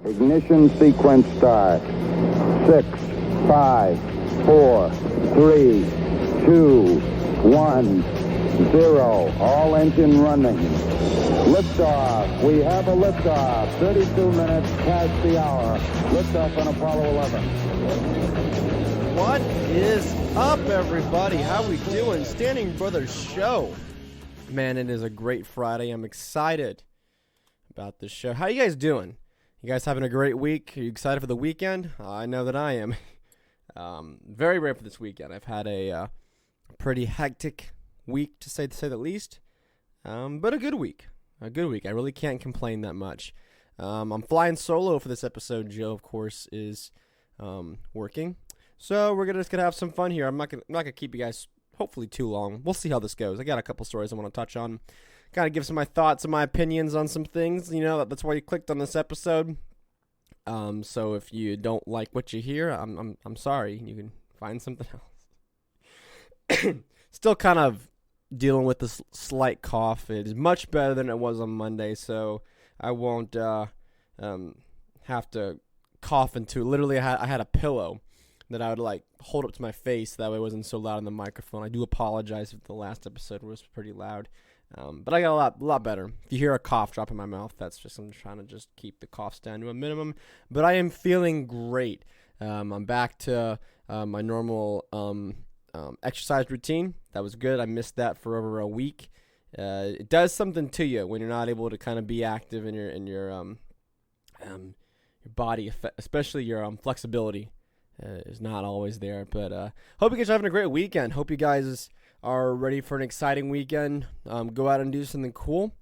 Ignition sequence start. 6, 5, 4, 3, 2, 1, 0. All engine running. Liftoff. We have a liftoff. 32 minutes past the hour. Liftoff on Apollo 11. What is up, everybody? How we doing? Standing Brothers Show. Man, it is a great Friday. I'm excited about this show. How you guys doing? You guys having a great week? Are you excited for the weekend? I know that I am. Very ready for this weekend. I've had a pretty hectic week, to say the least, but a good week. A good week. I really can't complain that much. I'm flying solo for this episode. Joe, of course, is working, so we're just gonna have some fun here. I'm not gonna keep you guys hopefully too long. We'll see how this goes. I got a couple stories I want to touch on. Kind of give some of my thoughts and my opinions on some things. You know, that's why you clicked on this episode. So if you don't like what you hear, I'm sorry. You can find something else. Still kind of dealing with this slight cough. It is much better than it was on Monday, so I won't have to cough into. Literally, I had a pillow that I would like hold up to my face. That way it wasn't so loud on the microphone. I do apologize if the last episode was pretty loud. But I got a lot better. If you hear a cough drop in my mouth, that's just I'm trying to just keep the coughs down to a minimum. But I am feeling great. I'm back to my normal exercise routine. That was good. I missed that for over a week. It does something to you when you're not able to kind of be active in your body, especially your flexibility is not always there. But hope you guys are having a great weekend. Hope you guys are ready for an exciting weekend. Go out and do something cool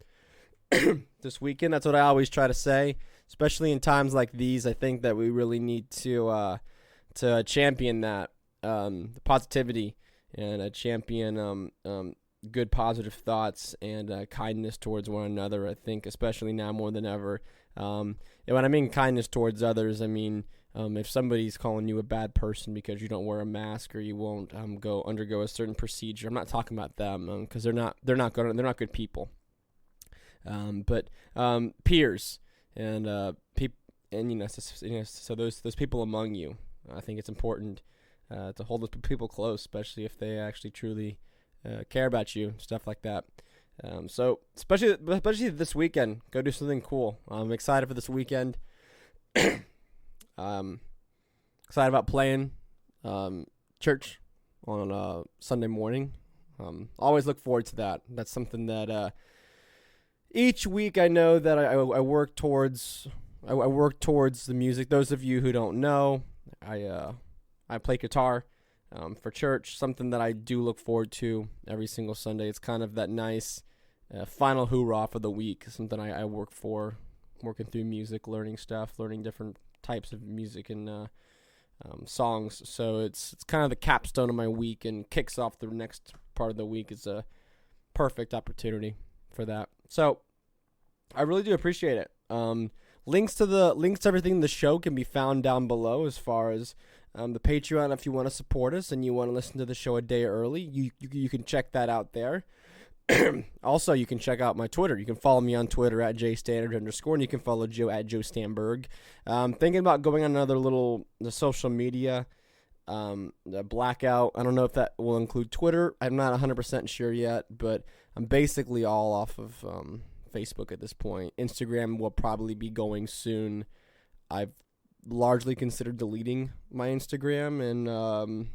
this weekend. That's what I always try to say, especially in times like these. I think that we really need to champion that positivity and champion good positive thoughts and kindness towards one another. I think especially now more than ever. And when I mean kindness towards others, I mean if somebody's calling you a bad person because you don't wear a mask or you won't undergo a certain procedure, I'm not talking about them because they're not good people. But peers and people, so those people among you, I think it's important to hold those people close, especially if they actually truly care about you, stuff like that. So especially this weekend, go do something cool. I'm excited for this weekend. Excited about playing church on Sunday morning. Always look forward to that. That's something that each week I know that I work towards. I work towards the music. Those of you who don't know, I play guitar for church. Something that I do look forward to every single Sunday. It's kind of that nice final hoorah for the week. Something I work for. Working through music, learning stuff, learning different types of music and songs. So it's kind of the capstone of my week and kicks off the next part of the week. It's a perfect opportunity for that. So I really do appreciate it. Links to everything in the show can be found down below, as far as the Patreon. If you want to support us and you want to listen to the show a day early, you can check that out there. Also, you can check out my Twitter. You can follow me on Twitter at jstandard_, and you can follow Joe at Joe Stamberg. Thinking about going on another the social media the blackout. I don't know if that will include Twitter. I'm not 100% sure yet, but I'm basically all off of Facebook at this point. Instagram will probably be going soon. I've largely considered deleting my Instagram, and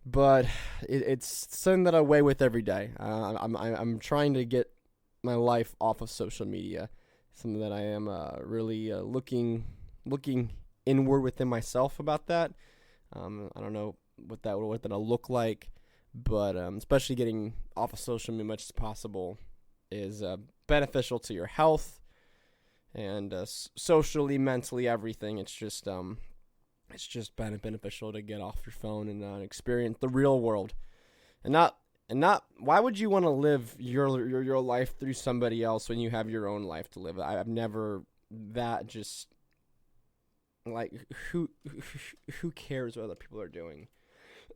but it's something that I weigh with every day. I'm trying to get my life off of social media. Something that I am really looking inward within myself about that. I don't know what that'll look like, but especially getting off of social media as much as possible is beneficial to your health and socially, mentally, everything. It's just beneficial to get off your phone and experience the real world, and not. Why would you want to live your life through somebody else when you have your own life to live? I've never that just like who cares what other people are doing?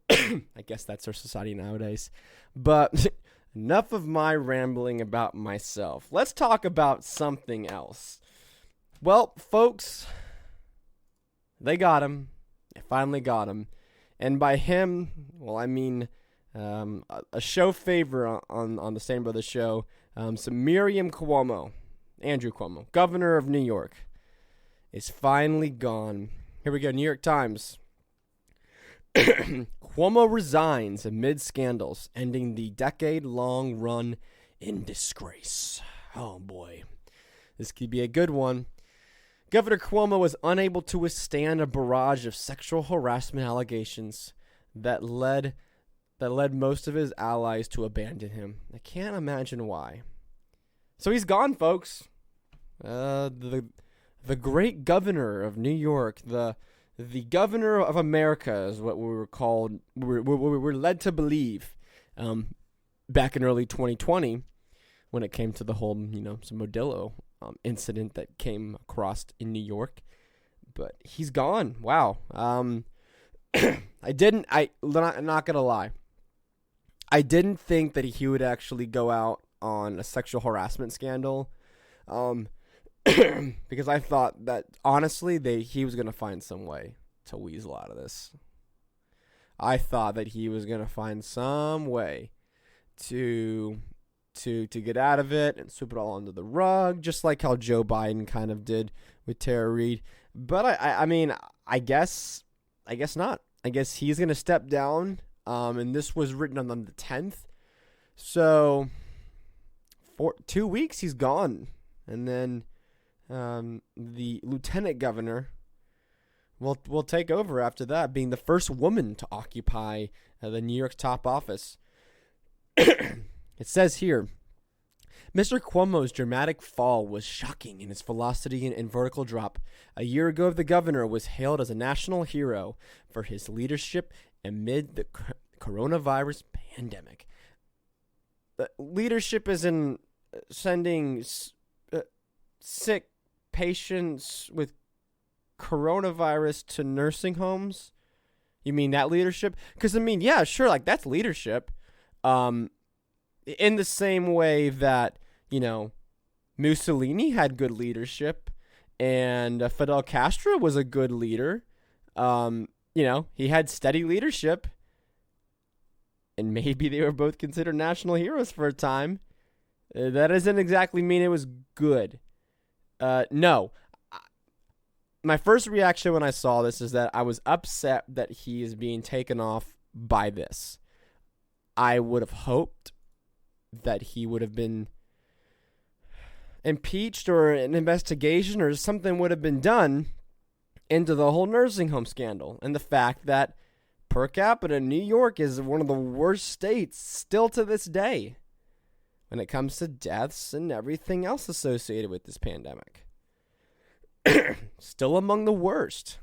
I guess that's our society nowadays. But enough of my rambling about myself. Let's talk about something else. Well, folks, they got him. They finally got him. And by him, well, I mean a show favor on the Same Brothers show. So Andrew Cuomo, governor of New York, is finally gone. Here we go, New York Times. Cuomo resigns amid scandals, ending the decade-long run in disgrace. Oh, boy. This could be a good one. Governor Cuomo was unable to withstand a barrage of sexual harassment allegations that led most of his allies to abandon him. I can't imagine why. So he's gone, folks. The great governor of New York, the governor of America is what we were called. We were led to believe back in early 2020 when it came to the whole, some Modelo incident that came across in New York. But he's gone. Wow. I'm not gonna lie. I didn't think that he would actually go out on a sexual harassment scandal. Because I thought that, honestly, he was going to find some way to weasel out of this. I thought that he was going to find some way to get out of it and sweep it all under the rug, just like how Joe Biden kind of did with Tara Reid. But I guess not. I guess he's going to step down, and this was written on the 10th. So, for 2 weeks, he's gone. And then the lieutenant governor will take over after that, being the first woman to occupy the New York top office. It says here, Mr. Cuomo's dramatic fall was shocking in its velocity and vertical drop. A year ago, the governor was hailed as a national hero for his leadership amid the coronavirus pandemic. Leadership is in sending sick patients with coronavirus to nursing homes? You mean that leadership? Because, yeah, sure, like, that's leadership. In the same way that, Mussolini had good leadership and Fidel Castro was a good leader. He had steady leadership. And maybe they were both considered national heroes for a time. That doesn't exactly mean it was good. No. My first reaction when I saw this is that I was upset that he is being taken off by this. I would have hoped that he would have been impeached or an investigation or something would have been done into the whole nursing home scandal and the fact that per capita New York is one of the worst states still to this day when it comes to deaths and everything else associated with this pandemic. Still among the worst.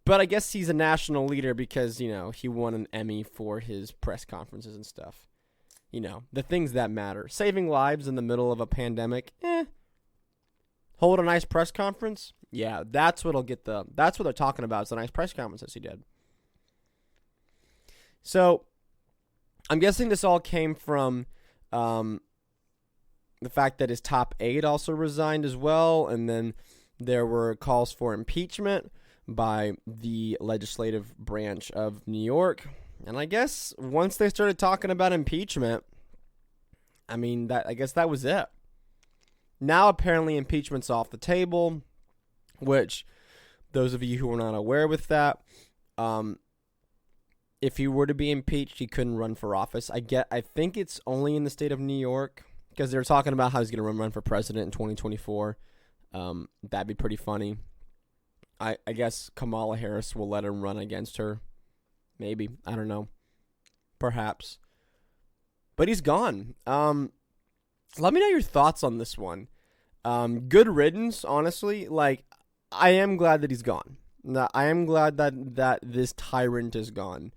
But I guess he's a national leader because, he won an Emmy for his press conferences and stuff. The things that matter. Saving lives in the middle of a pandemic, Hold a nice press conference? Yeah, that's what'll get that's what they're talking about. It's a nice press conference as he did. So, I'm guessing this all came from the fact that his top aide also resigned as well, and then there were calls for impeachment by the legislative branch of New York. And I guess once they started talking about impeachment, I guess that was it. Now apparently impeachment's off the table, which those of you who are not aware with that, if he were to be impeached, he couldn't run for office. I think it's only in the state of New York because they were talking about how he's going to run for president in 2024. That'd be pretty funny. I guess Kamala Harris will let him run against her. Maybe. I don't know. Perhaps. But he's gone. Let me know your thoughts on this one. Good riddance, honestly. Like, I am glad that he's gone. I am glad that this tyrant is gone.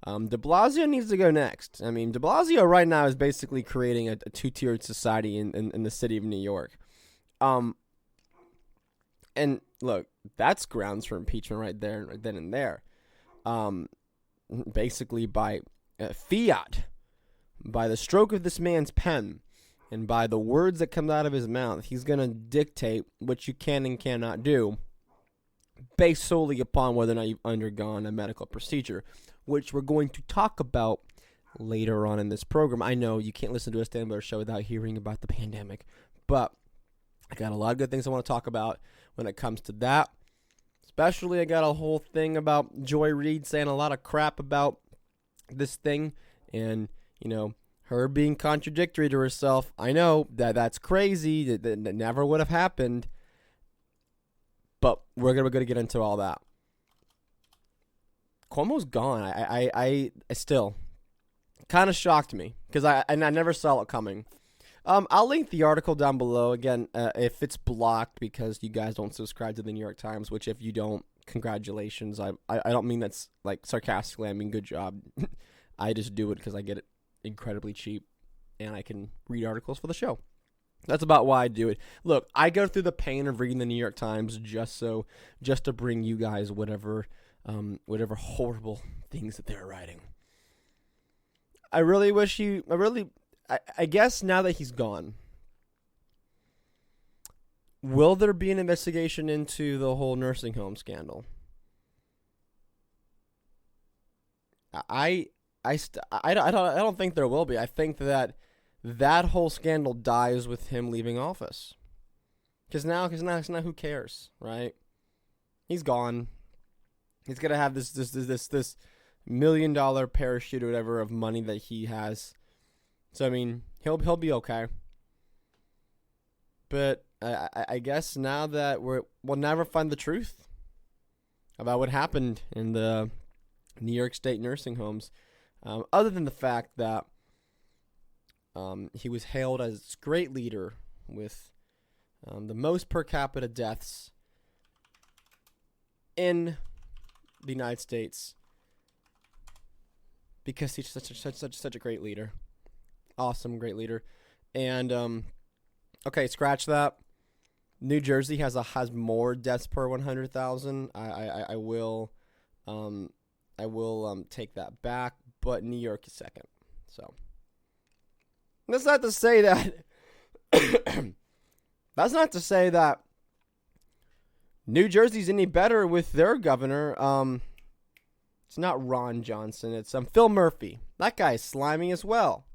De Blasio needs to go next. De Blasio right now is basically creating a two-tiered society in the city of New York. And look, that's grounds for impeachment right there, right then and there. Basically by fiat, by the stroke of this man's pen, And by the words that come out of his mouth, he's going to dictate what you can and cannot do based solely upon whether or not you've undergone a medical procedure, which we're going to talk about later on in this program. I know you can't listen to a Stan Blair show without hearing about the pandemic, but I got a lot of good things I want to talk about when it comes to that. Especially, I got a whole thing about Joy Reid saying a lot of crap about this thing, and, you know, her being contradictory to herself. I know that's crazy. That never would have happened. But we're going to get into all that. Cuomo's gone. I still kind of shocked me because I never saw it coming. I'll link the article down below. Again, if it's blocked because you guys don't subscribe to the New York Times, which if you don't, congratulations. I don't mean that's like sarcastically. I mean, good job. I just do it because I get it incredibly cheap and I can read articles for the show. That's about why I do it. Look, I go through the pain of reading the New York Times just to bring you guys whatever horrible things that they're writing. I really wish I guess now that he's gone, will there be an investigation into the whole nursing home scandal? I don't think there will be. I think that whole scandal dies with him leaving office. Because now who cares, right? He's gone. He's gonna have this $1 million parachute or whatever of money that he has. So I mean, he'll be okay. But I guess now that we'll never find the truth about what happened in the New York State nursing homes, other than the fact that he was hailed as a great leader with the most per capita deaths in the United States because he's such a great leader. Awesome, great leader. And okay, scratch that. New Jersey has more deaths per 100,000. I will take that back, but New York is second. So that's not to say that New Jersey's any better with their governor. It's not Ron Johnson. It's Phil Murphy. That guy's slimy as well.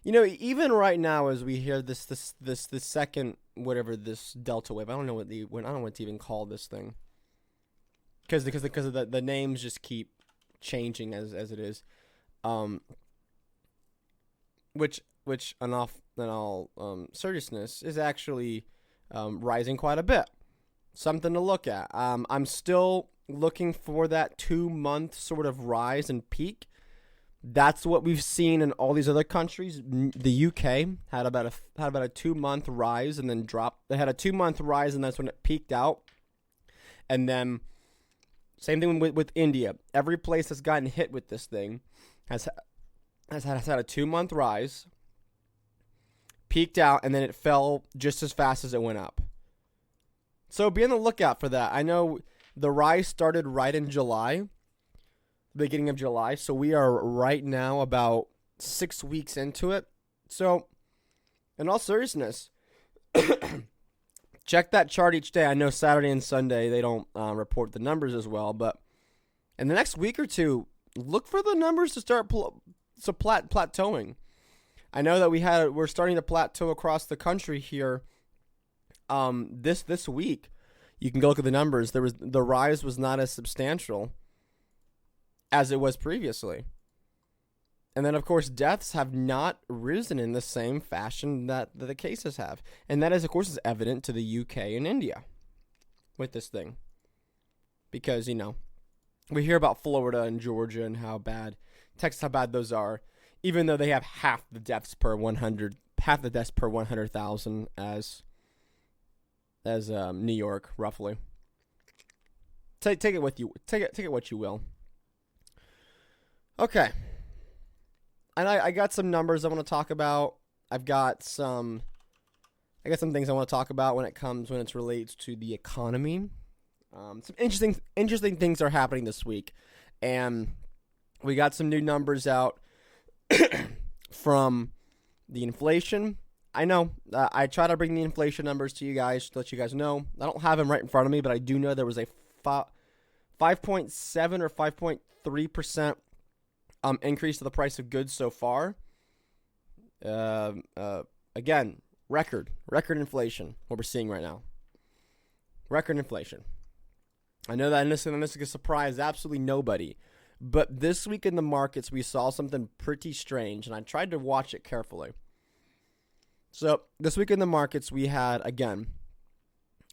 You know, even right now, as we hear this second whatever this Delta wave, I don't know what to even call this thing, because of the names just keep changing as it is, which in all seriousness is actually rising quite a bit. Something to look at. I'm still looking for that 2-month sort of rise and peak. That's what we've seen in all these other countries. The UK had about a 2-month rise and then dropped. They had a 2-month rise and that's when it peaked out. And then same thing with India. Every place that's gotten hit with this thing has had a 2-month rise, peaked out, and then it fell just as fast as it went up. So be on the lookout for that. I know the rise started right in July. Beginning of July, so we are right now about 6 weeks into it. So, in all seriousness, check that chart each day. I know Saturday and Sunday they don't report the numbers as well, but in the next week or two, look for the numbers to start plateauing. I know that we're starting to plateau across the country here. This week, you can go look at the numbers. The rise was not as substantial as it was previously. And then, of course, deaths have not risen in the same fashion that the cases have. And that, of course, is evident to the UK and India with this thing. Because, you know, we hear about Florida and Georgia and Texas, how bad those are, even though they have half the deaths per 100,000 as New York, roughly. Take it with you. Take it what you will. Okay, and I got some numbers I want to talk about. I got some things I want to talk about when it relates to the economy. Some interesting things are happening this week, and we got some new numbers out from the inflation. I know. I try to bring the inflation numbers to you guys to let you guys know. I don't have them right in front of me, but I do know there was a 5.7 or 5.3% increase to the price of goods so far. Again, record inflation, what we're seeing right now. Record inflation. I know that this is a surprise absolutely nobody. But this week in the markets, we saw something pretty strange, and I tried to watch it carefully. So this week in the markets, we had, again,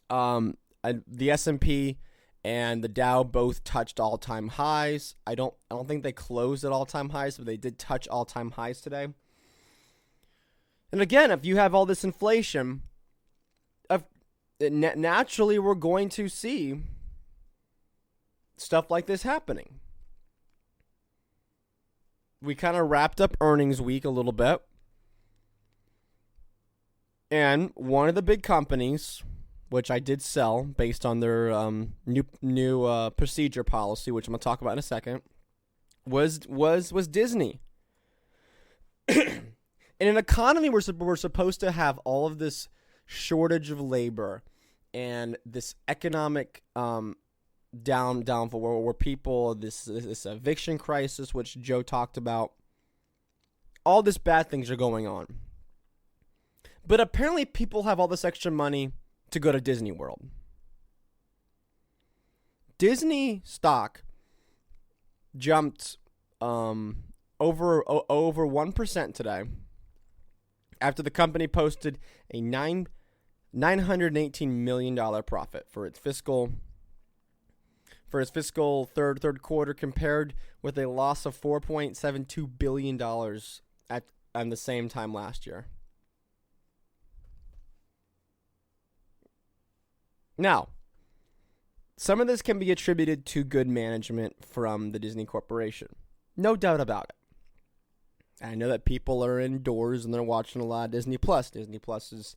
the S&P and the Dow both touched all-time highs. I don't think they closed at all-time highs, but they did touch all-time highs today. And again, if you have all this inflation, naturally we're going to see stuff like this happening. We kind of wrapped up earnings week a little bit. And one of the big companies, which I did sell based on their new procedure policy, which I'm going to talk about in a second, was Disney. In an economy where we're supposed to have all of this shortage of labor and this economic downfall where people, this eviction crisis, which Joe talked about, all these bad things are going on. But apparently people have all this extra money to go to Disney World. Disney stock jumped over 1% today after the company posted a $918 million profit for its fiscal third quarter, compared with a loss of $4.72 billion at the same time last year. Now, some of this can be attributed to good management from the Disney Corporation. No doubt about it. I know that people are indoors and they're watching a lot of Disney Plus. Disney Plus is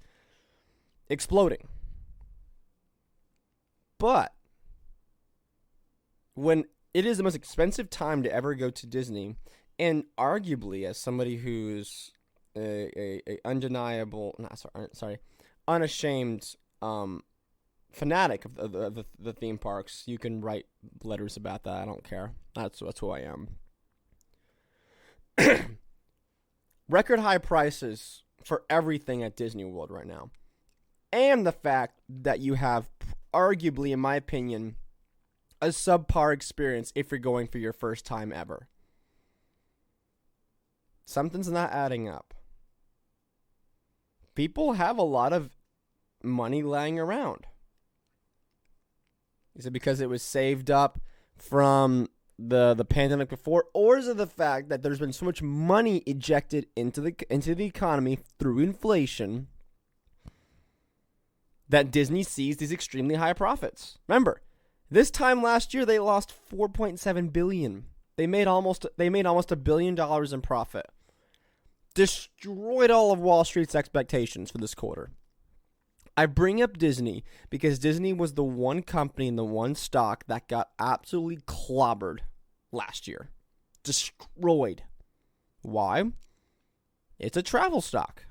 exploding. But when it is the most expensive time to ever go to Disney, and arguably as somebody who's unashamed fanatic of the theme parks, you can write letters about that. I don't care. That's who I am. Record high prices for everything at Disney World right now. And the fact that you have, arguably, in my opinion, a subpar experience if you're going for your first time ever. Something's not adding up. People have a lot of money lying around. Is it because it was saved up from the pandemic before, or is it the fact that there's been so much money ejected into the economy through inflation that Disney sees these extremely high profits? Remember, this time last year they lost $4.7 billion. They made almost $1 billion in profit. Destroyed all of Wall Street's expectations for this quarter. I bring up Disney because Disney was the one company and the one stock that got absolutely clobbered last year. Destroyed. Why? It's a travel stock.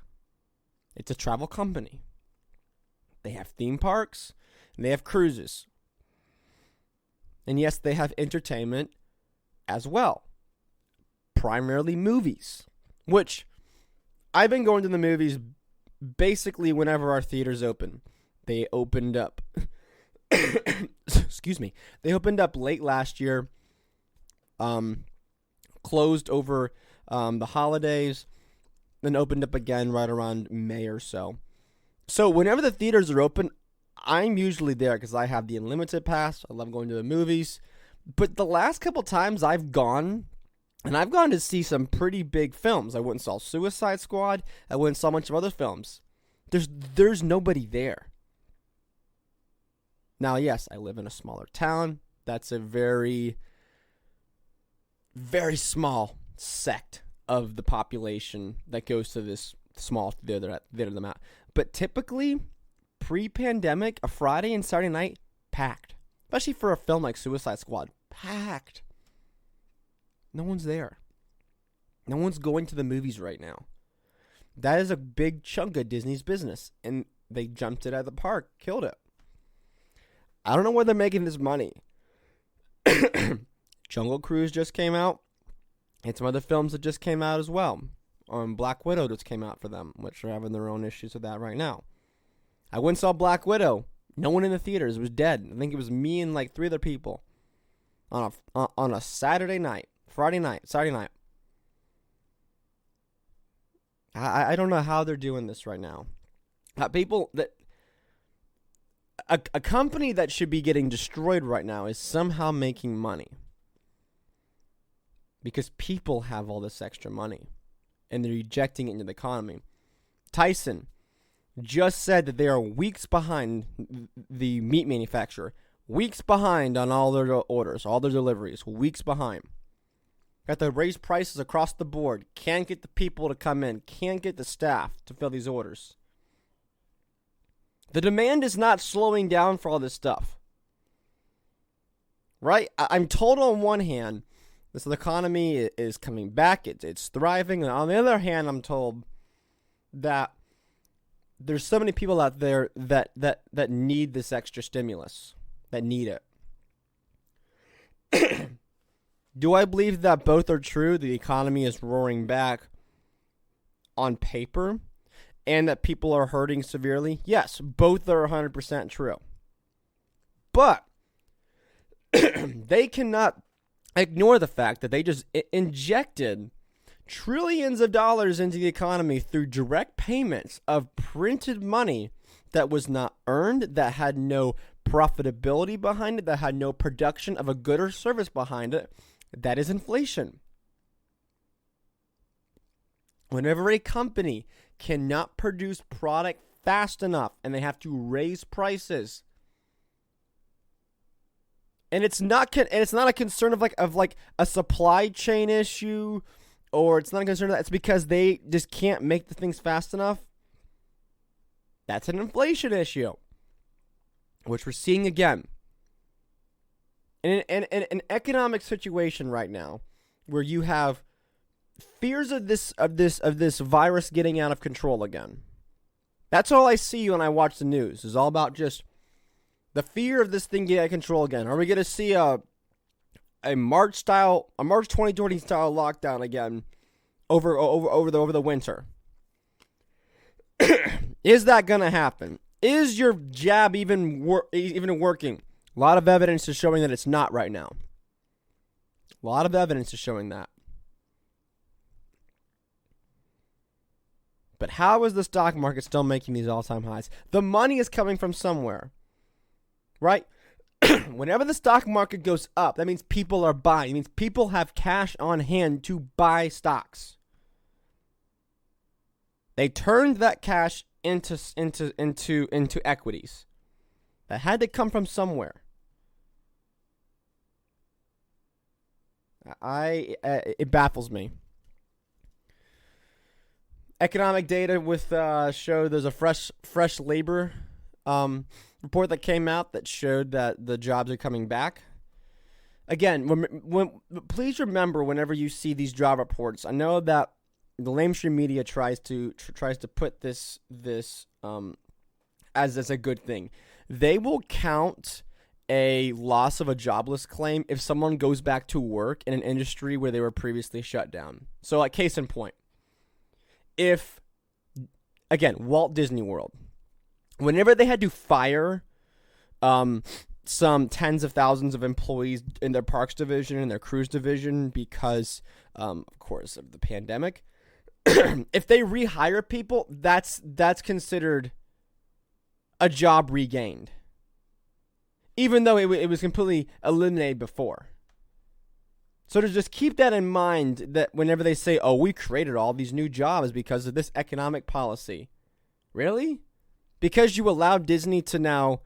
It's a travel company. They have theme parks and they have cruises. And yes, they have entertainment as well. Primarily movies, which I've been going to the movies basically whenever our theaters open. They opened up excuse me. They opened up late last year, closed over the holidays, then opened up again right around May or so. So whenever the theaters are open, I'm usually there because I have the unlimited pass. I love going to the movies. But the last couple times I've gone, and I've gone to see some pretty big films. I went and saw Suicide Squad. I went and saw a bunch of other films. There's nobody there. Now, yes, I live in a smaller town. That's a very, very small sect of the population that goes to this small theater that I'm at. But typically, pre-pandemic, a Friday and Saturday night, packed. Especially for a film like Suicide Squad, packed. No one's there. No one's going to the movies right now. That is a big chunk of Disney's business, and they jumped it at the park, killed it. I don't know where they're making this money. Jungle Cruise just came out, and some other films that just came out as well. Black Widow just came out for them, which are having their own issues with that right now. I went and saw Black Widow. No one in the theaters. It was dead. I think it was me and like 3 other people on a Saturday night. Saturday night. I don't know how they're doing this right now. People that a company that should be getting destroyed right now is somehow making money because people have all this extra money and they're ejecting it into the economy. Tyson just said that they are weeks behind the meat manufacturer, weeks behind on all their orders, all their deliveries, weeks behind. Got to raise prices across the board. Can't get the people to come in. Can't get the staff to fill these orders. The demand is not slowing down for all this stuff. Right? I'm told on one hand, this economy is coming back. It's thriving. And on the other hand, I'm told that there's so many people out there that need this extra stimulus, that need it. Do I believe that both are true? The economy is roaring back on paper and that people are hurting severely? Yes, both are 100% true. But they cannot ignore the fact that they just injected trillions of dollars into the economy through direct payments of printed money that was not earned, that had no profitability behind it, that had no production of a good or service behind it. That is inflation. Whenever a company cannot produce product fast enough and they have to raise prices, and it's not a concern of like a supply chain issue, or it's not a concern of that, it's because they just can't make the things fast enough. That's an inflation issue, which we're seeing again. In an economic situation right now, where you have fears of this virus getting out of control again. That's all I see when I watch the news. Is all about just the fear of this thing getting out of control again. Are we going to see a March 2020 style lockdown again over the winter? Is that going to happen? Is your jab even working? A lot of evidence is showing that it's not right now. A lot of evidence is showing that. But how is the stock market still making these all-time highs? The money is coming from somewhere, right? Whenever the stock market goes up, that means people are buying. It means people have cash on hand to buy stocks. They turned that cash into equities. That had to come from somewhere. It baffles me. Economic data show there's a fresh labor report that came out that showed that the jobs are coming back. Again, please remember whenever you see these job reports, I know that the mainstream media tries to put this as a good thing. They will count a loss of a jobless claim if someone goes back to work in an industry where they were previously shut down. So, like, case in point, if, again, Walt Disney World, whenever they had to fire some tens of thousands of employees in their parks division and their cruise division because, of course, of the pandemic, if they rehire people, that's considered a job regained, even though it was completely eliminated before. So to just keep that in mind, that whenever they say, oh, we created all these new jobs because of this economic policy. Really? Because you allowed Disney to now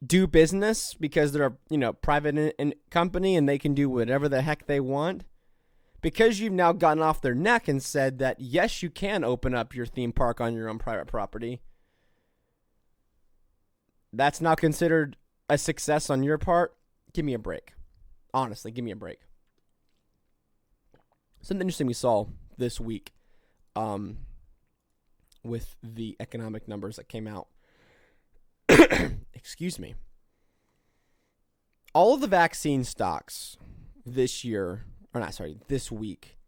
do business because they're a private company and they can do whatever the heck they want? Because you've now gotten off their neck and said that, yes, you can open up your theme park on your own private property. That's now considered a success on your part? Give me a break. Honestly, give me a break. Something interesting we saw this week. with the economic numbers that came out. Excuse me. All of the vaccine stocks this week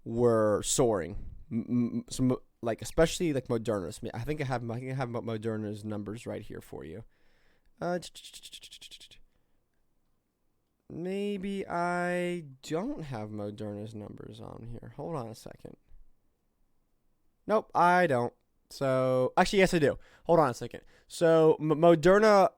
were soaring. Especially like Moderna's. I think I have Moderna's numbers right here for you. Maybe I don't have Moderna's numbers on here. Hold on a second. Nope, I don't. So, actually, yes, I do. Hold on a second. So, Moderna,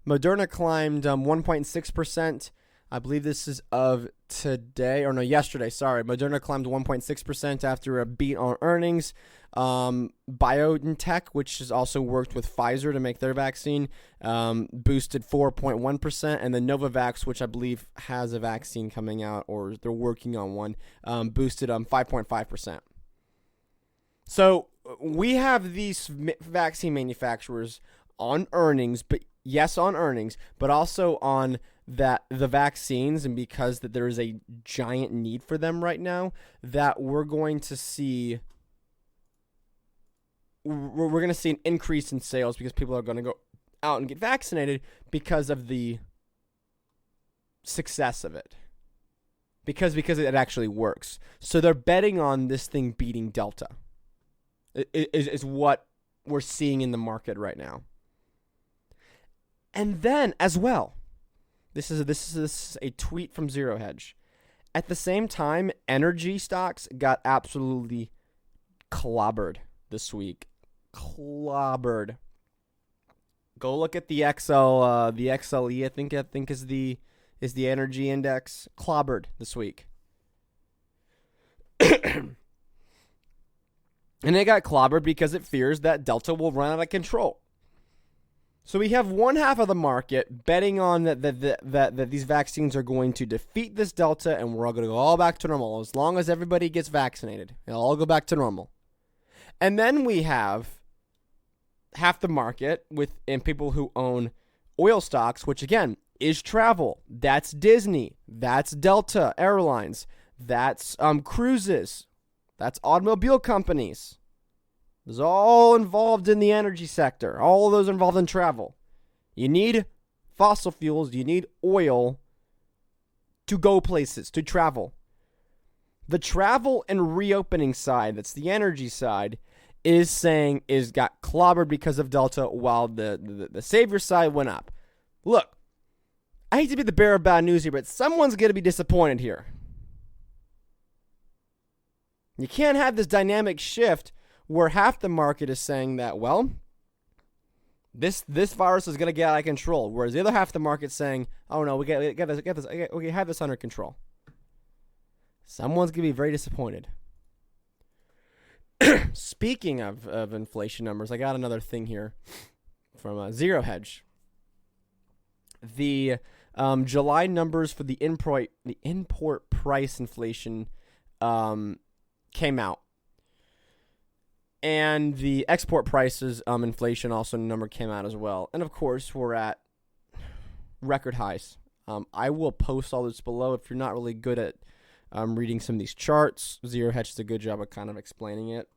Moderna climbed 1.6%. I believe this is of today, or no, yesterday, sorry. Moderna climbed 1.6% after a beat on earnings. BioNTech, which has also worked with Pfizer to make their vaccine, boosted 4.1%. And then Novavax, which I believe has a vaccine coming out, or they're working on one, boosted 5.5%. So we have these vaccine manufacturers on earnings, but also on that the vaccines, and because that there is a giant need for them right now, that we're going to see an increase in sales because people are going to go out and get vaccinated because of the success of it. Because it actually works. So they're betting on this thing beating Delta. Is what we're seeing in the market right now. And then as well, this is a tweet from Zero Hedge. At the same time, energy stocks got absolutely clobbered this week. Clobbered. Go look at the XLE. I think is the energy index. Clobbered this week. And it got clobbered because it fears that Delta will run out of control. So we have one half of the market betting on that these vaccines are going to defeat this Delta, and we're all going to go all back to normal. As long as everybody gets vaccinated, it'll all go back to normal. And then we have half the market and people who own oil stocks, which again is travel. That's Disney. That's Delta Airlines. That's cruises. That's automobile companies. Those are all involved in the energy sector. All of those are involved in travel. You need fossil fuels. You need oil to go places, to travel. The travel and reopening side, that's the energy side, is got clobbered because of Delta, while the savior side went up. Look, I hate to be the bearer of bad news here, but someone's going to be disappointed here. You can't have this dynamic shift where half the market is saying that, well, this virus is going to get out of control, whereas the other half of the market is saying, oh no, we have this under control. Someone's going to be very disappointed. Speaking of inflation numbers, I got another thing here from Zero Hedge. The July numbers for the import price inflation came out. And the export prices inflation also number came out as well. And of course, we're at record highs. I will post all this below if you're not really good at reading some of these charts. Zero Hedge does a good job of kind of explaining it.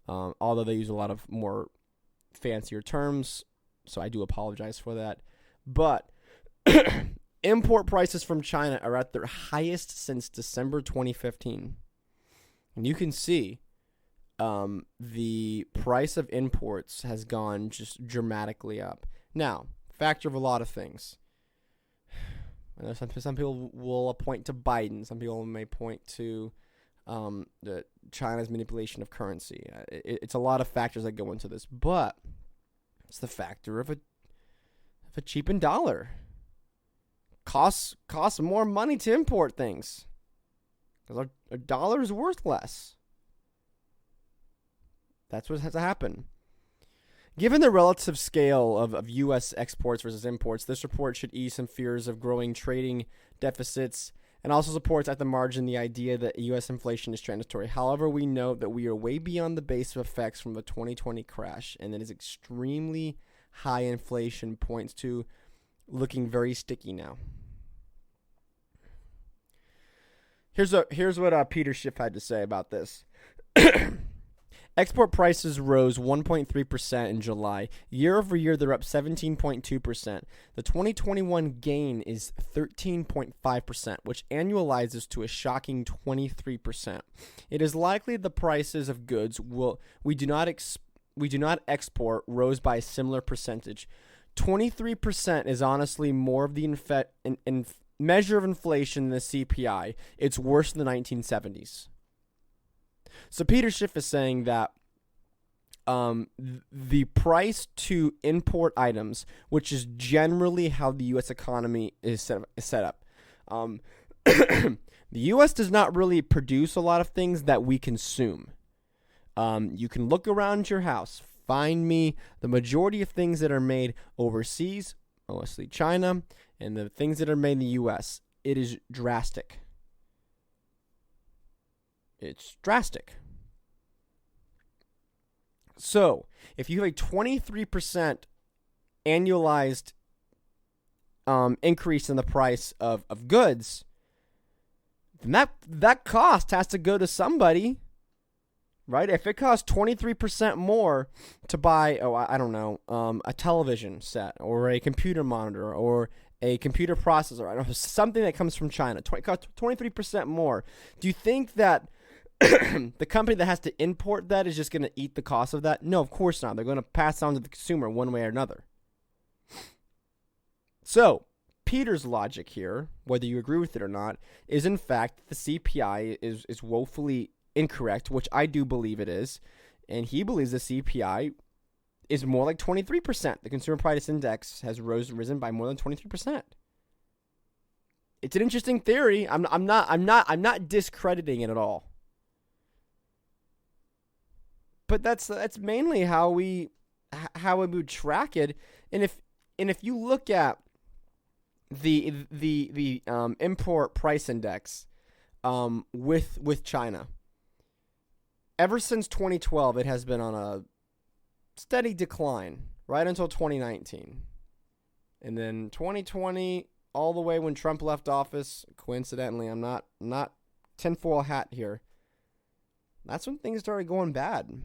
Although they use a lot of more fancier terms, so I do apologize for that. But import prices from China are at their highest since December 2015. And you can see the price of imports has gone just dramatically up. Now, factor of a lot of things. I know some people will point to Biden. Some people may point to China's manipulation of currency. It's a lot of factors that go into this, but it's the factor of a cheapened dollar. Costs more money to import things because our dollar is worth less. That's what has to happen. Given the relative scale of U.S. exports versus imports, this report should ease some fears of growing trading deficits and also supports at the margin the idea that U.S. inflation is transitory. However, we note that we are way beyond the base of effects from the 2020 crash, and that is extremely high inflation points to looking very sticky now. Here's what Peter Schiff had to say about this. Export prices rose 1.3% in July. Year over year, they're up 17.2%. The 2021 gain is 13.5%, which annualizes to a shocking 23%. It is likely the prices of goods we do not export rose by a similar percentage. 23% is honestly more of the measure of inflation than the CPI. It's worse than the 1970s. So Peter Schiff is saying that the price to import items, which is generally how the U.S. economy is set up, the U.S. does not really produce a lot of things that we consume. You can look around your house, find me the majority of things that are made overseas, mostly China, and the things that are made in the U.S. It is drastic. It's drastic. So, if you have a 23% annualized increase in the price of goods, then that cost has to go to somebody, right? If it costs 23% more to buy, a television set or a computer monitor or a computer processor, I don't know, something that comes from China, costs 23% more, do you think that the company that has to import that is just going to eat the cost of that? No, of course not. They're going to pass on to the consumer one way or another. So, Peter's logic here, whether you agree with it or not, is in fact the CPI is woefully incorrect, which I do believe it is. And he believes the CPI is more like 23%. The Consumer Price Index has risen by more than 23%. It's an interesting theory. I'm not discrediting it at all. But that's mainly how we would track it. And if you look at the import price index with China, ever since 2012 it has been on a steady decline right until 2019. And then 2020 all the way when Trump left office, coincidentally, I'm not tinfoil hat here, that's when things started going bad.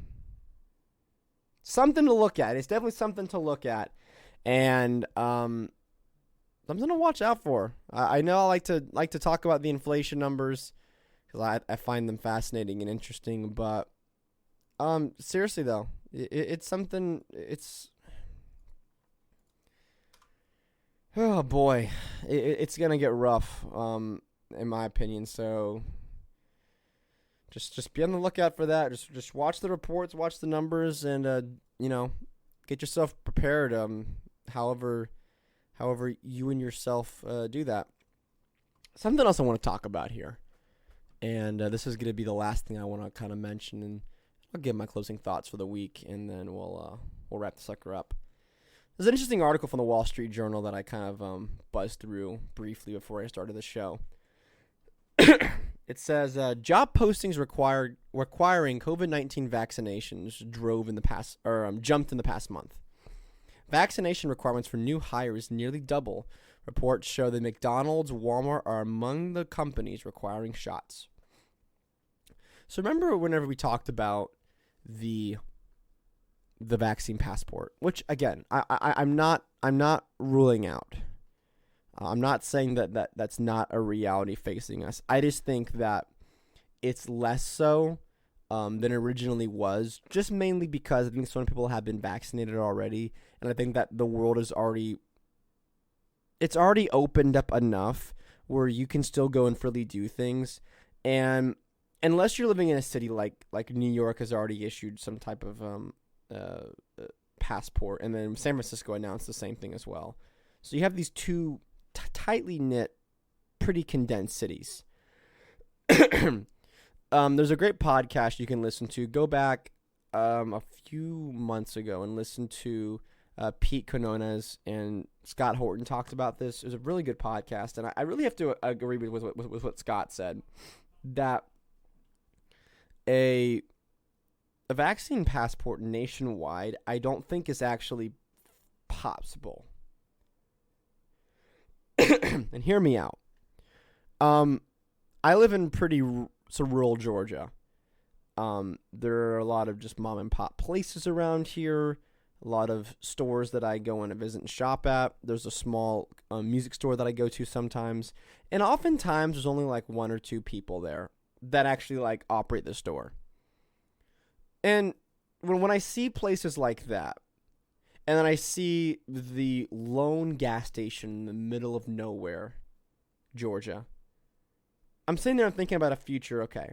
Something to look at. It's definitely something to look at. And something to watch out for. I know I like to talk about the inflation numbers because I find them fascinating and interesting. But seriously, though, it's something. Oh, boy. It's going to get rough, in my opinion. So Just be on the lookout for that. Just watch the reports, watch the numbers, and get yourself prepared. However you and yourself do that. Something else I want to talk about here, and this is going to be the last thing I want to kind of mention, and I'll give my closing thoughts for the week, and then we'll wrap the sucker up. There's an interesting article from the Wall Street Journal that I kind of buzzed through briefly before I started the show. It says job postings requiring COVID-19 vaccinations jumped in the past month. Vaccination requirements for new hires nearly double. Reports show that McDonald's, Walmart are among the companies requiring shots. So remember whenever we talked about the vaccine passport, which again I'm not ruling out. I'm not saying that's not a reality facing us. I just think that it's less so than originally was, just mainly because I think some people have been vaccinated already, and I think that the world is already opened up enough where you can still go and freely do things. And unless you're living in a city like New York has already issued some type of passport, and then San Francisco announced the same thing as well. So you have these two tightly knit, pretty condensed cities. There's a great podcast you can listen to. Go back a few months ago and listen to Pete Quinones and Scott Horton talked about this. It was a really good podcast, and I really have to agree with what Scott said, that a vaccine passport nationwide I don't think is actually possible. And hear me out. I live in pretty rural Georgia. There are a lot of just mom and pop places around here. A lot of stores that I go in and visit and shop at. There's a small music store that I go to sometimes. And oftentimes there's only like one or two people there that actually like operate the store. And when I see places like that, and then I see the lone gas station in the middle of nowhere, Georgia, I'm sitting there and thinking about a future, okay,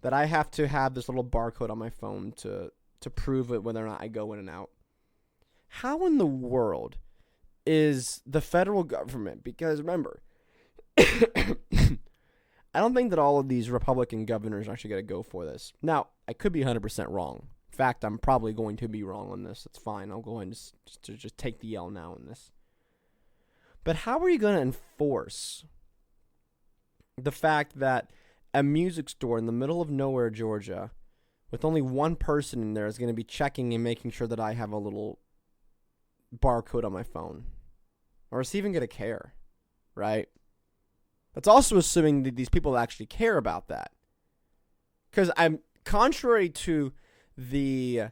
that I have to have this little barcode on my phone to prove it whether or not I go in and out. How in the world is the federal government, because remember, I don't think that all of these Republican governors are actually going to go for this. Now, I could be 100% wrong. In fact, I'm probably going to be wrong on this. It's fine. I'll go ahead and just take the L now in this. But how are you going to enforce the fact that a music store in the middle of nowhere, Georgia, with only one person in there is going to be checking and making sure that I have a little barcode on my phone? Or is he even going to care, right? That's also assuming that these people actually care about that. Because I'm contrary to the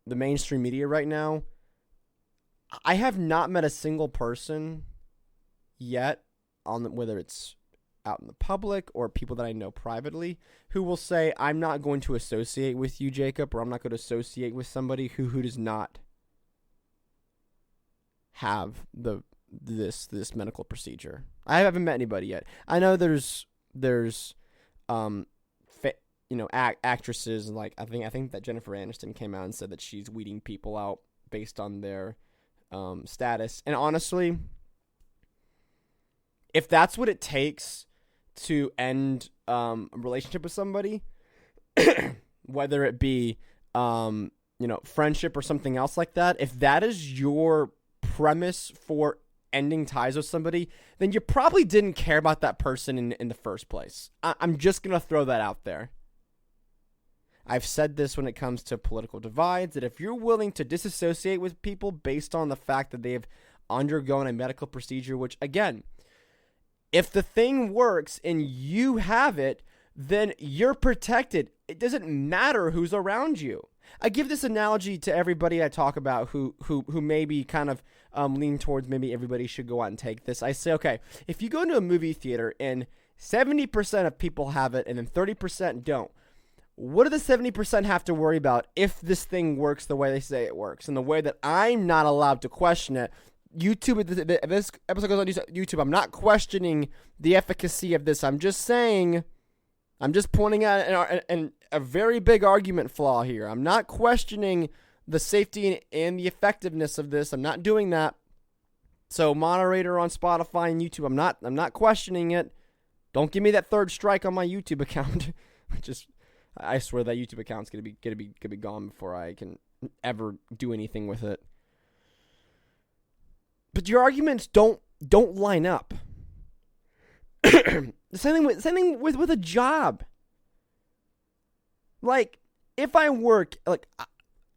mainstream media right now, I have not met a single person yet, whether it's out in the public or people that I know privately, who will say, I'm not going to associate with you, Jacob, or I'm not going to associate with somebody who does not have this medical procedure. I haven't met anybody yet. I know there's actresses, like I think that Jennifer Aniston came out and said that she's weeding people out based on their status. And honestly, if that's what it takes to end a relationship with somebody, whether it be friendship or something else like that, if that is your premise for ending ties with somebody, then you probably didn't care about that person in the first place. I'm just going to throw that out there. I've said this when it comes to political divides, that if you're willing to disassociate with people based on the fact that they have undergone a medical procedure, which, again, if the thing works and you have it, then you're protected. It doesn't matter who's around you. I give this analogy to everybody I talk about who maybe kind of lean towards maybe everybody should go out and take this. I say, okay, if you go into a movie theater and 70% of people have it and then 30% don't, what do the 70% have to worry about if this thing works the way they say it works and the way that I'm not allowed to question it? YouTube, if this episode goes on YouTube, I'm not questioning the efficacy of this. I'm just saying, I'm just pointing out a very big argument flaw here. I'm not questioning the safety and the effectiveness of this. I'm not doing that. So, moderator on Spotify and YouTube, I'm not questioning it. Don't give me that third strike on my YouTube account. I swear that YouTube account's gonna be gone before I can ever do anything with it. But your arguments don't line up. The same thing with a job. Like, if I work, like,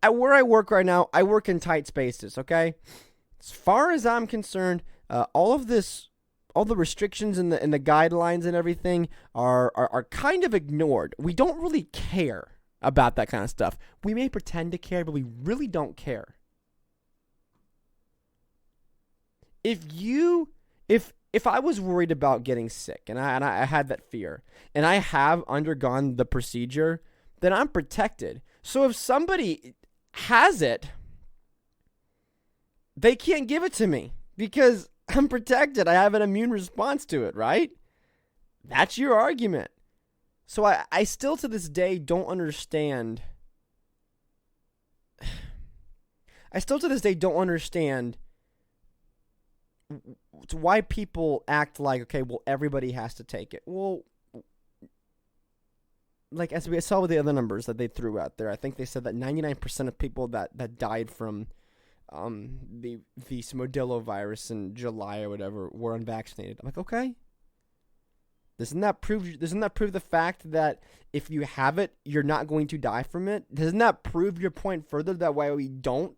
where I work right now, I work in tight spaces, okay? As far as I'm concerned, all the restrictions and the guidelines and everything are kind of ignored. We don't really care about that kind of stuff. We may pretend to care, but we really don't care. If I was worried about getting sick and I had that fear and I have undergone the procedure, then I'm protected. So if somebody has it, they can't give it to me because I'm protected. I have an immune response to it, right? That's your argument. So I still to this day don't understand. Why people act like, okay, well, everybody has to take it. Well, like as we saw with the other numbers that they threw out there, I think they said that 99% of people that died from the Modelo virus in July or whatever were unvaccinated. I'm like, okay. Doesn't that prove the fact that if you have it, you're not going to die from it? Doesn't that prove your point further that why we don't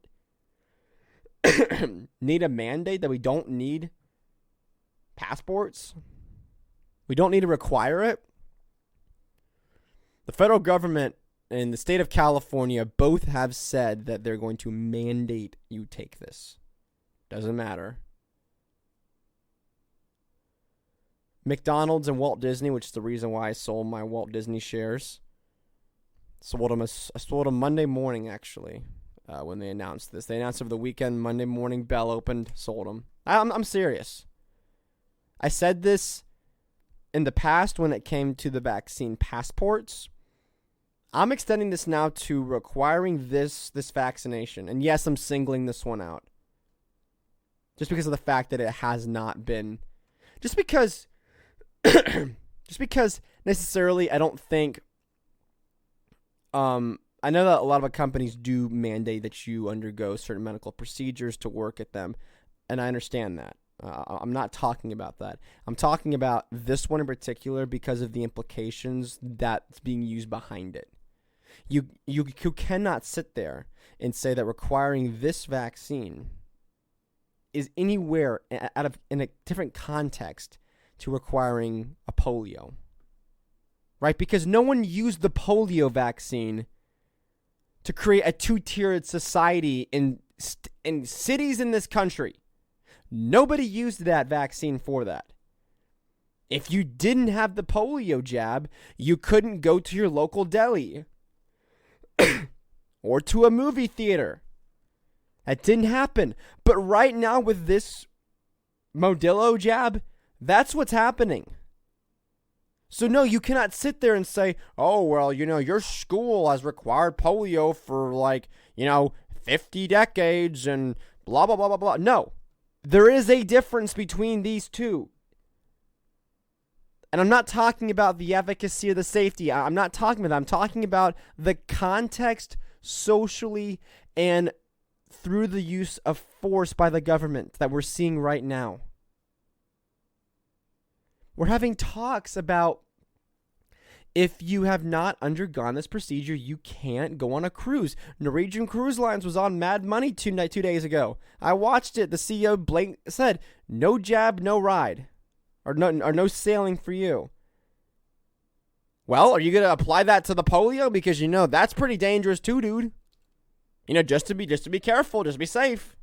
need a mandate, that we don't need passports? We don't need to require it. The federal government and the state of California both have said that they're going to mandate you take this. Doesn't matter. McDonald's and Walt Disney, which is the reason why I sold my Walt Disney shares. I sold them Monday morning, actually, when they announced this. They announced over the weekend, Monday morning, bell opened, sold them. I'm serious. I said this in the past when it came to the vaccine passports. I'm extending this now to requiring this vaccination. And yes, I'm singling this one out. Just because of the fact that it has not been. Just because necessarily I don't think. I know that a lot of companies do mandate that you undergo certain medical procedures to work at them. And I understand that. I'm not talking about that. I'm talking about this one in particular because of the implications that's being used behind it. You cannot sit there and say that requiring this vaccine is anywhere in a different context to requiring a polio. Right? Because no one used the polio vaccine to create a two-tiered society in cities in this country. Nobody used that vaccine for that. If you didn't have the polio jab, you couldn't go to your local deli or to a movie theater. That didn't happen. But right now with this Modelo jab, that's what's happening. So no, you cannot sit there and say, oh, well, your school has required polio for 50 decades and blah, blah, blah, blah, blah. No. There is a difference between these two. And I'm not talking about the efficacy or the safety. I'm not talking about that. I'm talking about the context socially and through the use of force by the government that we're seeing right now. We're having talks about if you have not undergone this procedure, you can't go on a cruise. Norwegian Cruise Lines was on Mad Money 2 days ago. I watched it. The CEO said, no jab, no ride. Or no sailing for you. Well, are you going to apply that to the polio? Because, that's pretty dangerous too, dude. Just to be careful, just be safe.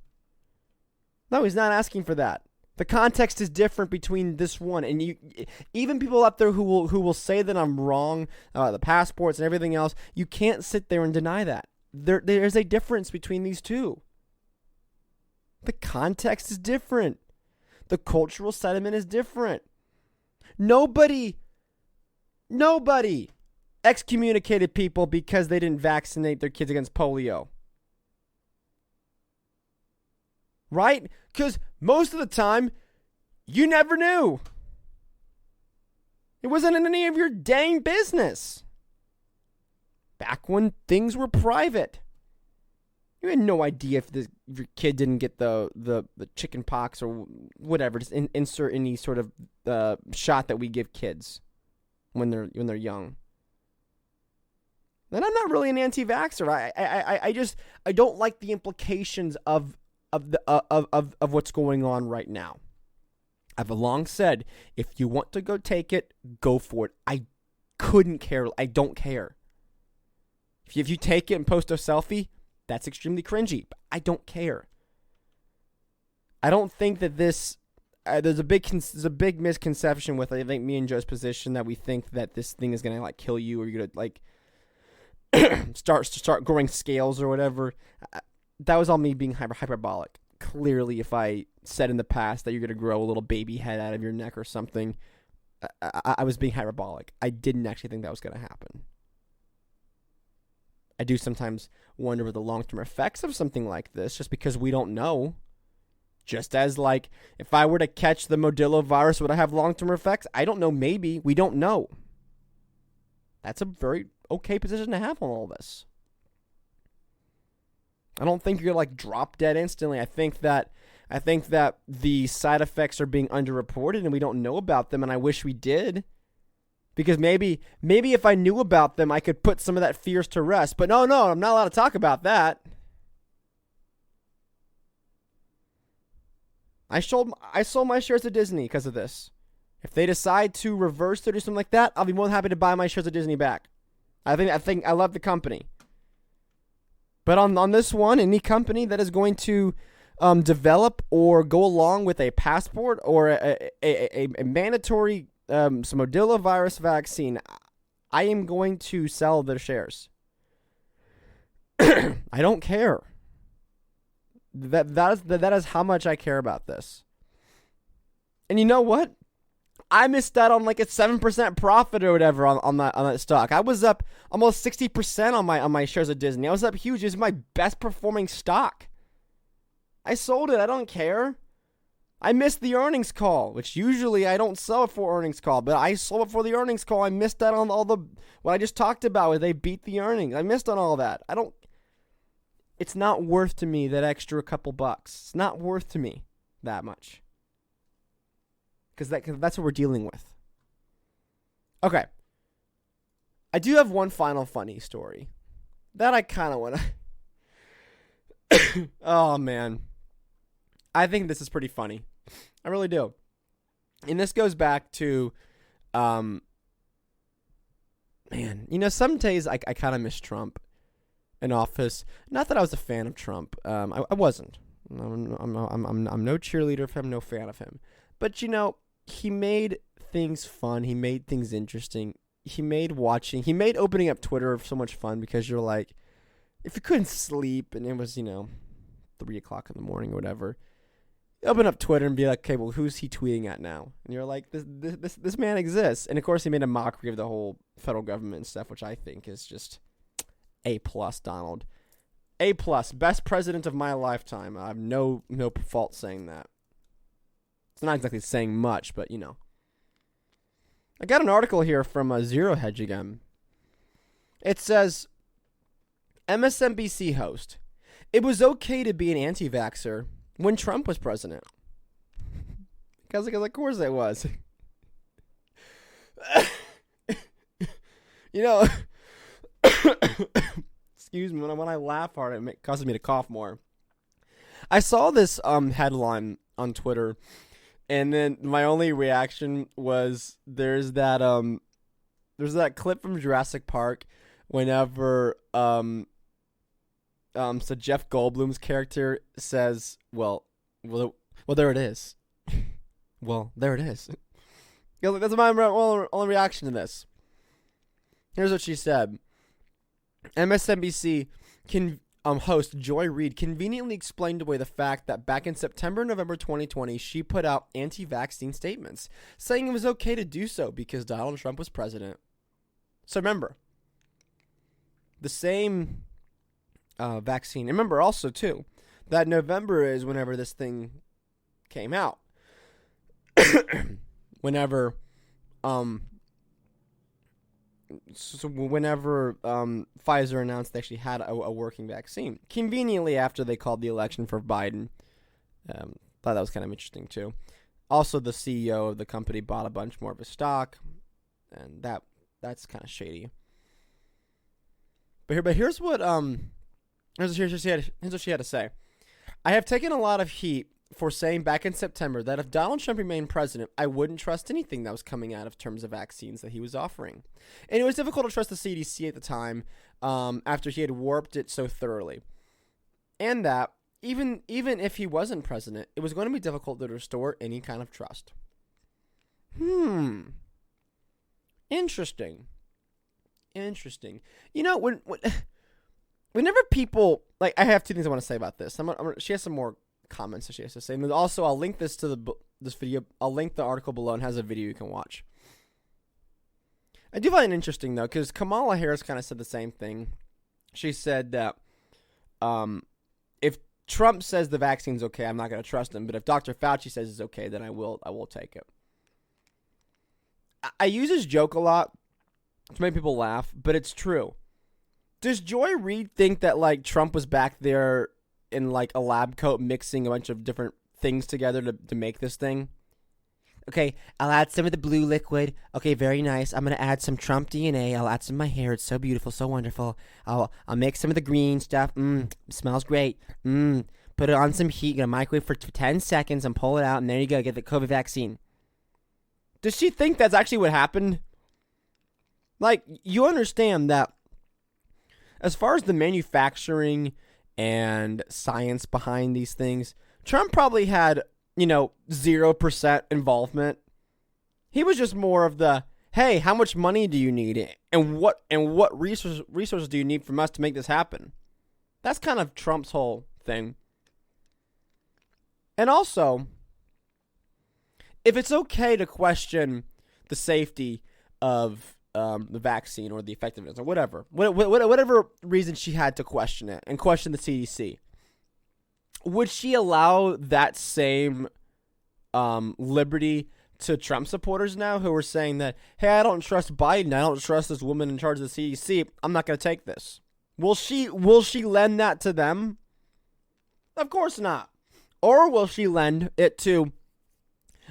No, he's not asking for that. The context is different between this one, and even people up there who will say that I'm wrong about the passports and everything else. You can't sit there and deny that. There's a difference between these two. The context is different. The cultural sentiment is different. Nobody excommunicated people because they didn't vaccinate their kids against polio. Right? Because most of the time, you never knew. It wasn't any of your dang business. Back when things were private. You had no idea if your kid didn't get the chicken pox or whatever. Just insert any sort of shot that we give kids when they're young. And I'm not really an anti-vaxxer. I don't like the implications of what's going on right now. I've long said, if you want to go take it, go for it. I couldn't care. I don't care. If you take it and post a selfie, that's extremely cringy. But I don't care. I don't think that this. There's a big misconception with I think me and Joe's position that we think that this thing is gonna kill you or you're gonna start growing scales or whatever. That was all me being hyperbolic. Clearly, if I said in the past that you're going to grow a little baby head out of your neck or something, I was being hyperbolic. I didn't actually think that was going to happen. I do sometimes wonder what the long-term effects of something like this, just because we don't know. Just as, if I were to catch the Modelo virus, would I have long-term effects? I don't know. Maybe. We don't know. That's a very okay position to have on all this. I don't think you're going to drop dead instantly. I think that the side effects are being underreported and we don't know about them, and I wish we did. Because maybe if I knew about them, I could put some of that fears to rest. But no, I'm not allowed to talk about that. I sold my shares to Disney because of this. If they decide to reverse it or something like that, I'll be more than happy to buy my shares of Disney back. I think I love the company. But on this one, any company that is going to develop or go along with a passport or a mandatory Modilla virus vaccine, I am going to sell their shares. I don't care. That is how much I care about this. And you know what? I missed out on like a 7% profit or whatever on that stock. I was up almost 60% on my shares of Disney. I was up huge. It was my best performing stock. I sold it. I don't care. I missed the earnings call, which usually I don't sell it for earnings call, but I sold it for the earnings call. I missed out on all the what I just talked about where they beat the earnings. I missed on all that. It's not worth to me that extra couple bucks. It's not worth to me that much. Because that's what we're dealing with. Okay. I do have one final funny story that I kind of want to... Oh, man. I think this is pretty funny. I really do. And this goes back to... Man, some days I kind of miss Trump in office. Not that I was a fan of Trump. I wasn't. I'm no cheerleader of him, no fan of him. But, he made things fun. He made things interesting. He made opening up Twitter so much fun because you're like, if you couldn't sleep and it was, 3 o'clock in the morning or whatever, you open up Twitter and be like, okay, well, who's he tweeting at now? And you're like, this man exists. And of course, he made a mockery of the whole federal government and stuff, which I think is just A+, Donald. A+, best president of my lifetime. I have no fault saying that. It's not exactly saying much, but, I got an article here from Zero Hedge again. It says, MSNBC host, it was okay to be an anti-vaxxer when Trump was president. Because of course it was. Excuse me, when I laugh hard, it causes me to cough more. I saw this headline on Twitter. And then my only reaction was there's that clip from Jurassic Park whenever so Jeff Goldblum's character says, well there it is. Well, there it is. That's my only reaction to this. Here's what she said. MSNBC host Joy Reid conveniently explained away the fact that back in September and November 2020, she put out anti-vaccine statements, saying it was okay to do so because Donald Trump was president. So remember, the same vaccine. Remember also, too, that November is whenever this thing came out. Whenever Pfizer announced they actually had a working vaccine, conveniently after they called the election for Biden. Thought that was kind of interesting too. Also, the CEO of the company bought a bunch more of his stock, and that's kind of shady. But here's what she had to say. I have taken a lot of heat for saying back in September that if Donald Trump remained president, I wouldn't trust anything that was coming out of terms of vaccines that he was offering. And it was difficult to trust the CDC at the time after he had warped it so thoroughly. And that, even if he wasn't president, it was going to be difficult to restore any kind of trust. Interesting. Whenever people, I have two things I want to say about this. She has some more comments that she has to say. And also, I'll link this to this video. I'll link the article below and has a video you can watch. I do find it interesting, though, because Kamala Harris kind of said the same thing. She said that if Trump says the vaccine's okay, I'm not going to trust him. But if Dr. Fauci says it's okay, then I will take it. I use this joke a lot to make people laugh, but it's true. Does Joy Reid think that, Trump was back there in, a lab coat mixing a bunch of different things together to make this thing? Okay, I'll add some of the blue liquid. Okay, very nice. I'm going to add some Trump DNA. I'll add some of my hair. It's so beautiful, so wonderful. I'll mix some of the green stuff. Smells great. Put it on some heat. Gonna microwave for 10 seconds and pull it out, and there you go. Get the COVID vaccine. Does she think that's actually what happened? Like, you understand that as far as the manufacturing and science behind these things, Trump probably had, 0% involvement. He was just more of the, hey, how much money do you need? And what resources do you need from us to make this happen? That's kind of Trump's whole thing. And also, if it's okay to question the safety of the vaccine or the effectiveness or whatever reason she had to question it and question the CDC, would she allow that same liberty to Trump supporters now who are saying that, hey, I don't trust Biden, I don't trust this woman in charge of the CDC, I'm not going to take this? Will she lend that to them? Of course not. Or will she lend it to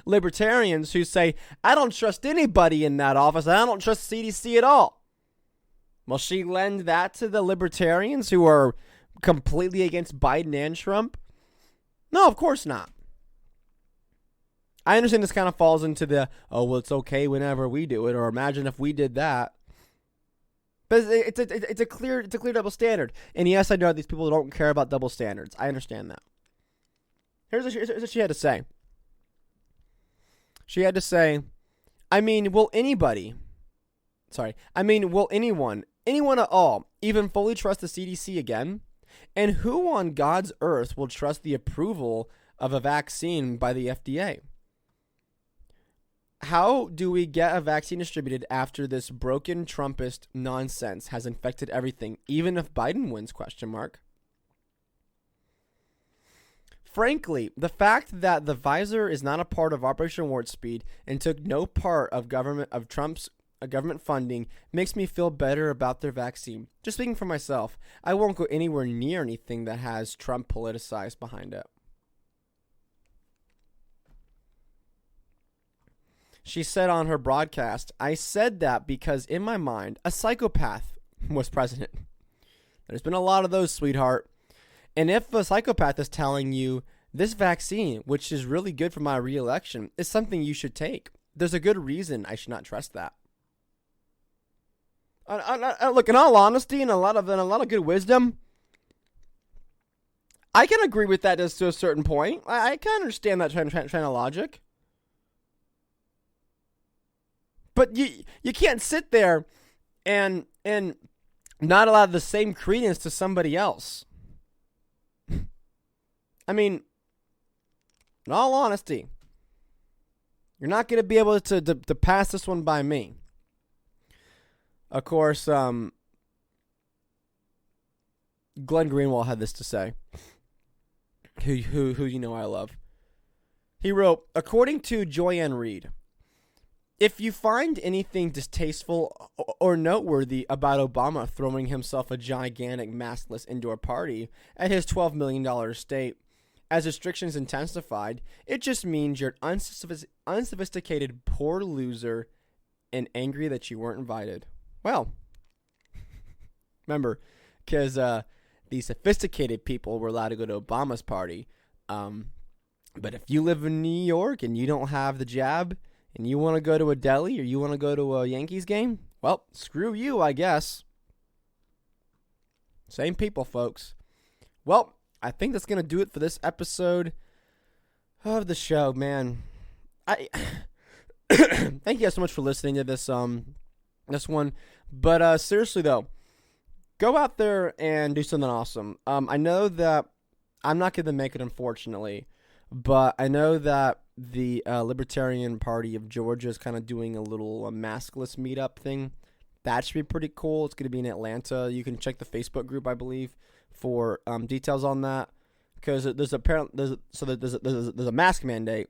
libertarians who say, I don't trust anybody in that office, I don't trust CDC at all? Will she lend that to the libertarians who are completely against Biden and Trump? No, of course not. I understand this kind of falls into the, oh, well, it's okay whenever we do it, or imagine if we did that. But it's a clear double standard. And yes, I know these people don't care about double standards. I understand that. Here's what she had to say. She had to say, will anyone at all, even fully trust the CDC again? And who on God's earth will trust the approval of a vaccine by the FDA? How do we get a vaccine distributed after this broken Trumpist nonsense has infected everything, even if Biden wins, ? Frankly, the fact that the Pfizer is not a part of Operation Warp Speed and took no part of Trump's government funding makes me feel better about their vaccine. Just speaking for myself, I won't go anywhere near anything that has Trump politicized behind it. She said on her broadcast, I said that because in my mind, a psychopath was president. There's been a lot of those, sweetheart. And if a psychopath is telling you this vaccine, which is really good for my re-election, is something you should take, there's a good reason I should not trust that. Look, in all honesty and a lot of good wisdom, I can agree with that just to a certain point. I can understand that train of logic. But you can't sit there and not allow the same credence to somebody else. In all honesty, you're not going to be able to pass this one by me. Of course, Glenn Greenwald had this to say, who I love. He wrote, according to Joy Reid, if you find anything distasteful or noteworthy about Obama throwing himself a gigantic maskless indoor party at his $12 million estate as restrictions intensified, it just means you're an unsophisticated poor loser and angry that you weren't invited. Well, remember, because the sophisticated people were allowed to go to Obama's party. But if you live in New York and you don't have the jab and you want to go to a deli or you want to go to a Yankees game, well, screw you, I guess. Same people, folks. Well, I think that's going to do it for this episode of the show, man. I thank you guys so much for listening to this one. But seriously, though, go out there and do something awesome. I know that I'm not going to make it, unfortunately, but I know that the Libertarian Party of Georgia is kind of doing a little maskless meetup thing. That should be pretty cool. It's going to be in Atlanta. You can check the Facebook group, I believe, for details on that, because there's a mask mandate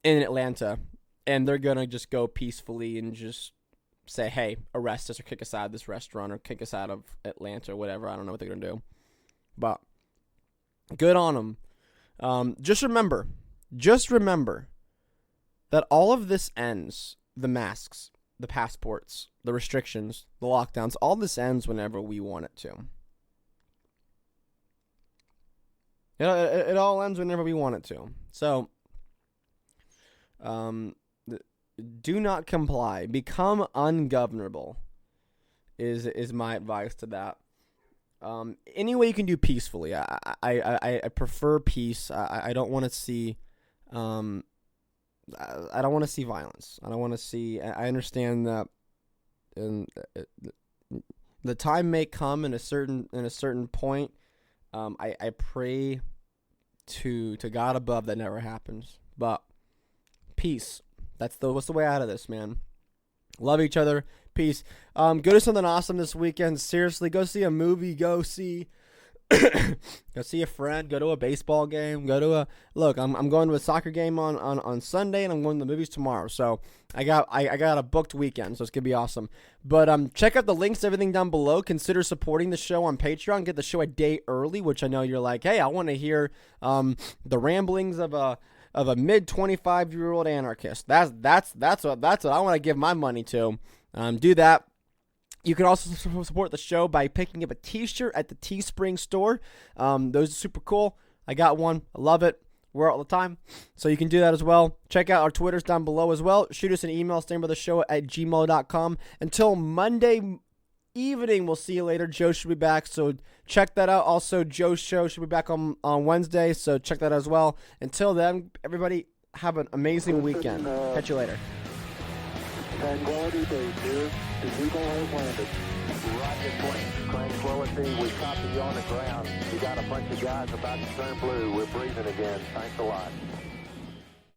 in Atlanta, and they're gonna just go peacefully and just say, hey, arrest us or kick us out of this restaurant or kick us out of Atlanta or whatever. I don't know what they're gonna do, but good on them. Just remember that all of this ends, the masks, the passports, the restrictions, the lockdowns, all this ends whenever we want it to. It all ends whenever we want it to. So, do not comply. Become ungovernable is my advice to that. Any way you can do peacefully. I prefer peace. I don't want to see I don't want to see violence. I don't want to see. I understand that, and the time may come in a certain point. I pray to God above that never happens. But peace. What's the way out of this, man. Love each other. Peace. Go do something awesome this weekend. Seriously, go see a movie. Go see a friend. Go to a baseball game. I'm going to a soccer game on Sunday, and I'm going to the movies tomorrow. So I got a booked weekend, so it's gonna be awesome. But check out the links, everything down below. Consider supporting the show on Patreon. Get the show a day early, which I know you're like, hey, I want to hear the ramblings of a mid 25-year-old anarchist. That's what I want to give my money to. Do that. You can also support the show by picking up a t-shirt at the Teespring store. Those are super cool. I got one. I love it. Wear it all the time. So you can do that as well. Check out our Twitters down below as well. Shoot us an email, standbytheshow@gmail.com. Until Monday evening, we'll see you later. Joe should be back, so check that out. Also, Joe's show should be back on Wednesday, so check that out as well. Until then, everybody, have an amazing weekend. Catch you later. Tranquility Base here. The Eagle has landed. Roger, plane. Tranquility, we copy you on the ground. You got a bunch of guys about to turn blue. We're breathing again. Thanks a lot.